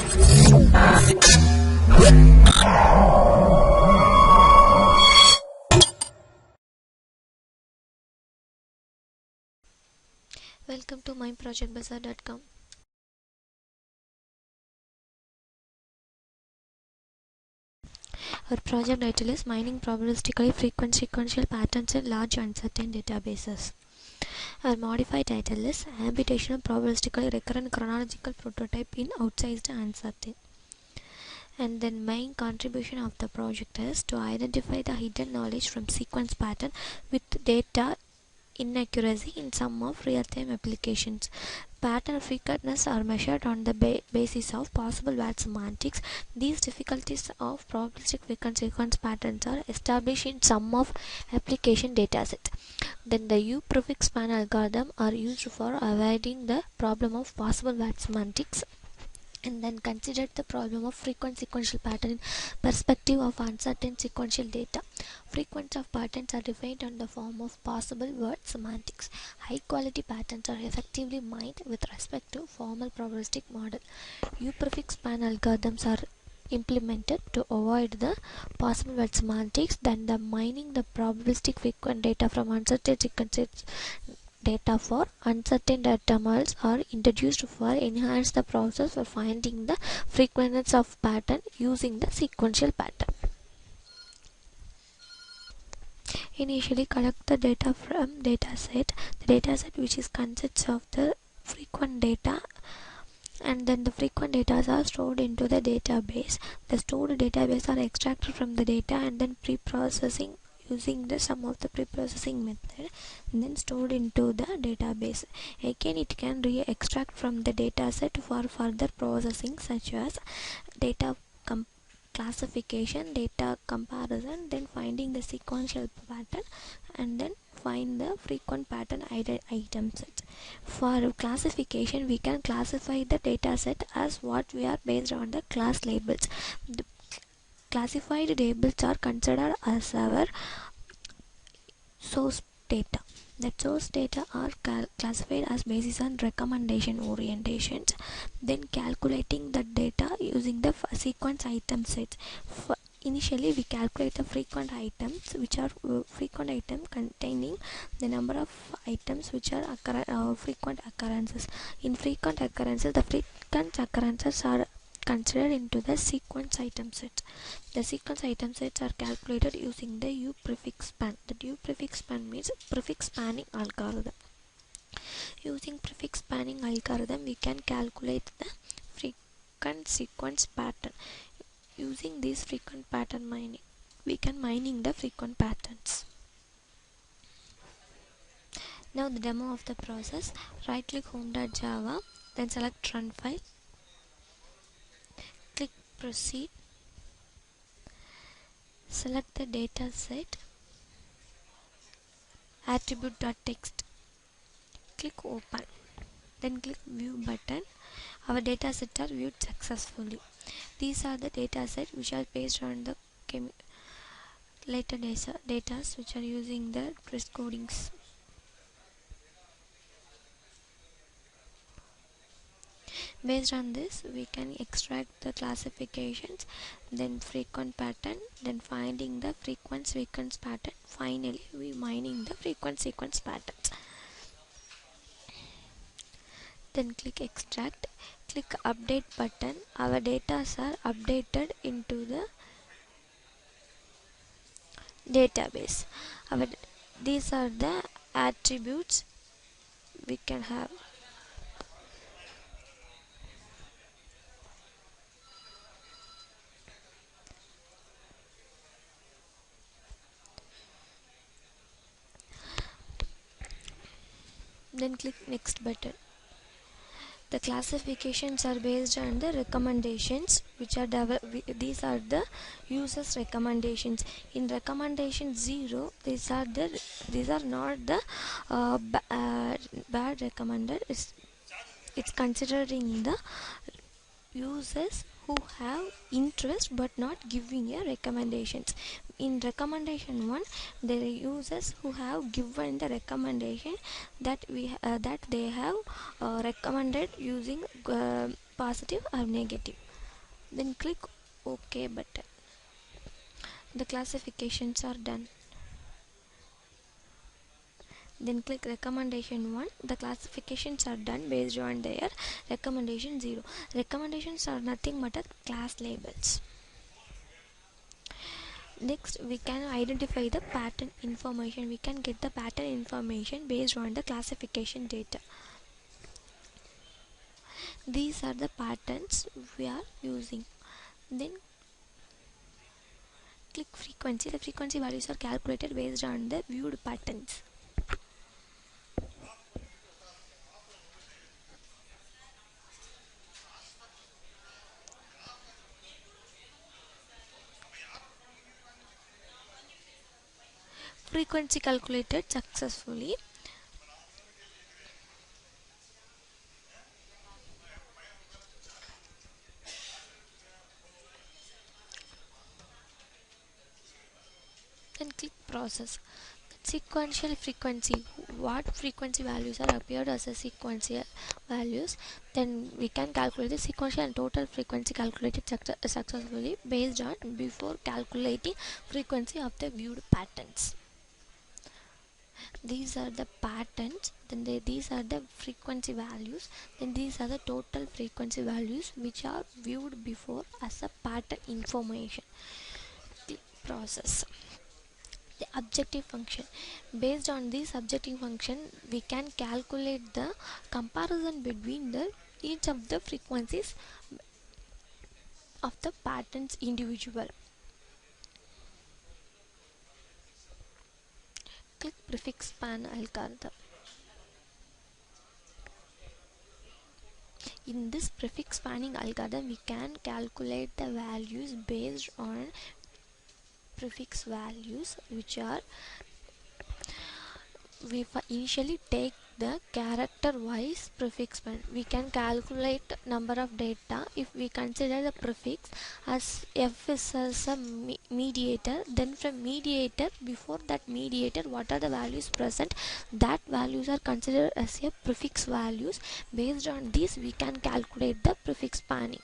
Welcome to myprojectbazaar.com. Our project title is Mining Probabilistically Frequent Sequential Patterns in Large Uncertain Databases. Our modified title is Computational Probabilistically Recurrent Chronological Prototype in Outsized Uncertain. And then main contribution of the project is to identify the hidden knowledge from sequence pattern with data inaccuracy in some of real-time applications. Pattern frequentness are measured on the basis of possible word semantics. These difficulties of probabilistic frequent sequence patterns are established in some of application dataset. Then the U-prefix span algorithm are used for avoiding the problem of possible word semantics. And then consider the problem of frequent sequential pattern in perspective of uncertain sequential data. Frequency of patterns are defined on the form of possible word semantics. High quality patterns are effectively mined with respect to formal probabilistic model. U-prefix span algorithms are implemented to avoid the possible word semantics. Then the mining the probabilistic frequent data from uncertain sequences data for uncertain data models are introduced for enhance the process for finding the frequency of pattern using the sequential pattern. Initially collect the data from dataset. The dataset which is consists of the frequent data, and then the frequent data are stored into the database. The stored database are extracted from the data and then pre-processing using the some of the pre-processing method and then stored into the database. Again, it can extract from the dataset for further processing such as data classification, data comparison, then finding the sequential pattern, and then find the frequent pattern item set. For classification, we can classify the dataset as what we are based on the class labels. The classified labels are considered as our source data. The source data are classified as basis on recommendation orientations. Then calculating the data using the sequence item sets. Initially, we calculate the frequent items, which are frequent item containing the number of items which are frequent occurrences. In frequent occurrences, the frequent occurrences are considered into the sequence item set. The sequence item sets are calculated using the U-prefix span. The U-prefix span means prefix spanning algorithm. Using prefix spanning algorithm, we can calculate the frequent sequence pattern. Using this frequent pattern mining, we can mining the frequent patterns. Now the demo of the process. Right click home.java, then select run file, click proceed, select the data set, attribute.txt, click open, then click view button. Our data set are viewed successfully. These are the data set which are based on the later data which are using the twist codings. Based on this, we can extract the classifications, then frequent pattern, then finding the frequent sequence pattern. Finally, we mining the frequent sequence patterns. Then click extract, click update button. Our data are updated into the database. These are the attributes we can have. Then click next button. The classifications are based on the recommendations which are these are the users recommendations. In recommendation 0, these are not the bad recommended. It's considering the users who have interest but not giving a recommendations. In recommendation 1, there are users who have given the recommendation that they have recommended using positive or negative. Then click OK button. The classifications are done. Then click recommendation 1. The classifications are done based on their recommendation 0. Recommendations are nothing but class labels. Next, we can identify the pattern information. We can get the pattern information based on the classification data. These are the patterns we are using. Then click frequency. The frequency values are calculated based on the viewed patterns. Frequency calculated successfully. Then click process. Sequential frequency. What frequency values are appeared as a sequential values? Then we can calculate the sequential and total frequency calculated successfully based on before calculating frequency of the viewed patterns. These are the patterns, then these are the frequency values, then these are the total frequency values which are viewed before as a pattern information. Click process. The objective function. Based on this objective function, we can calculate the comparison between the each of the frequencies of the patterns individual. Click prefix span algorithm. In this prefix spanning algorithm, we can calculate the values based on prefix values, which are we initially take the character wise prefix span. We can calculate number of data if we consider the prefix as f is as a mediator. Then from mediator, before that mediator, what are the values present, that values are considered as a prefix values. Based on this, we can calculate the prefix spanning.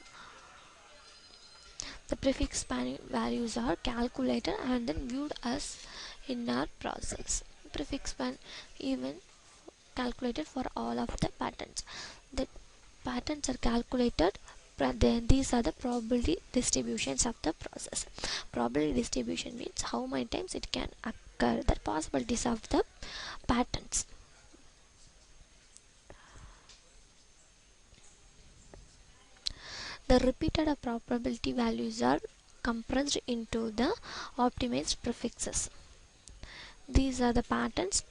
The prefix spanning values are calculated and then viewed as in our process. Prefix span even calculated for all of the patterns. The patterns are calculated. Then these are the probability distributions of the process. Probability distribution means how many times it can occur, the possibilities of the patterns. The repeated probability values are compressed into the optimized prefixes. These are the patterns,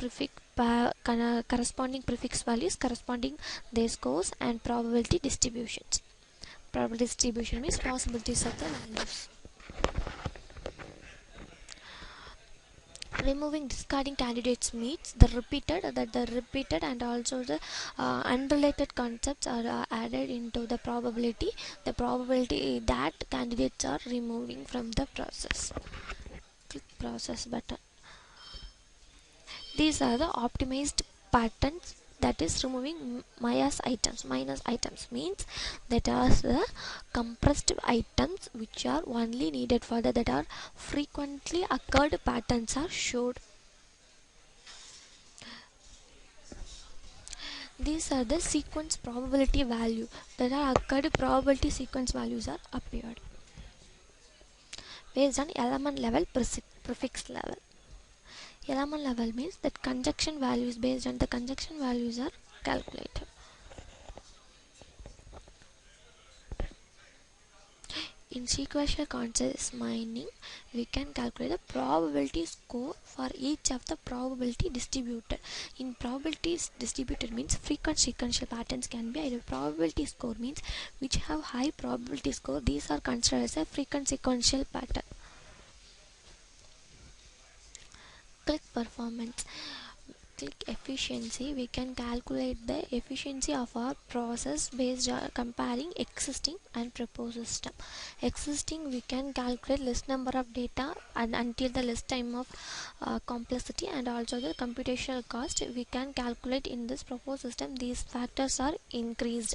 corresponding prefix values corresponding their scores and probability distributions. Probability distribution means possibilities of the values. Removing discarding candidates means the repeated and also the unrelated concepts are added into the probability that candidates are removing from the process. Click process button. These are the optimized patterns, that is removing minus items. Minus items means that are the compressed items which are only needed for that are frequently occurred patterns are showed. These are the sequence probability value, that are occurred probability sequence values are appeared based on element level prefix level. Element level means that conjunction values, based on the conjunction values are calculated. In sequential consensus mining, we can calculate the probability score for each of the probability distributed. In probabilities distributed means frequent sequential patterns can be either. Probability score means which have high probability score. These are considered as a frequent sequential pattern. Click performance. Click efficiency. We can calculate the efficiency of our process based on comparing existing and proposed system. Existing, we can calculate list number of data and until the list time of complexity and also the computational cost. We can calculate in this proposed system. These factors are increased.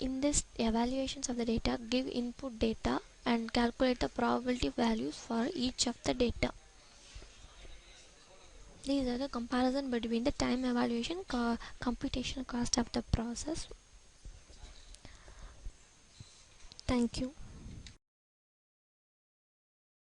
In this evaluations of the data, give input data and calculate the probability values for each of the data. These are the comparison between the time evaluation, computational cost of the process. Thank you.